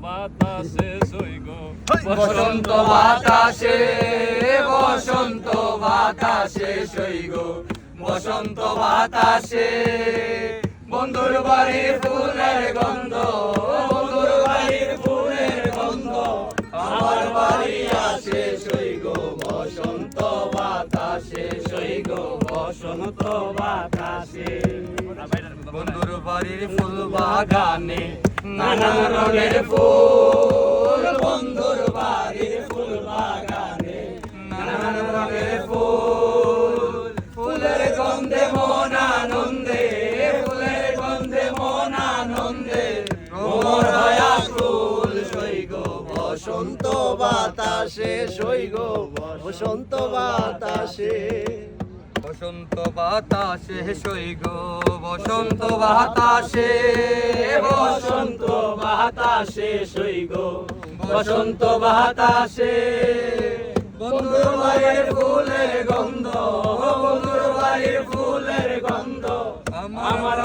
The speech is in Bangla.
বাতাসে সই গো বসন্ত বাতাসে বসন্ত বাতাসে সই গো বসন্ত বাতাসে বন্ধুর বাড়ির ফুলের গন্ধ বন্ধুর বাড়ির ফুলের গন্ধ আমার বাড়ি আসে সই গো বসন্ত বাতাসে সই গো বসন্ত বাতাসে বন্ধুর বাড়ির ফুল বাগানে নানান রঙের ফুল বন্ধুর বাড়ির ফুল বাগানে নানান রঙের ফুল ফুলের গন্ধে মন আনন্দে ফুলের গন্ধে মন আনন্দে মোর হয়া ফুল সই গো বসন্ত বাতাসে সই গো বসন্ত বাতাসে বসন্ত বাতাসে সই গো বসন্ত বাতাসে বসন্ত বাতাসে সই গো বসন্ত বাতাসে বন্ধুর বাড়ির ফুলের গন্ধ বন্ধুর বাড়ির ফুলের গন্ধ আমার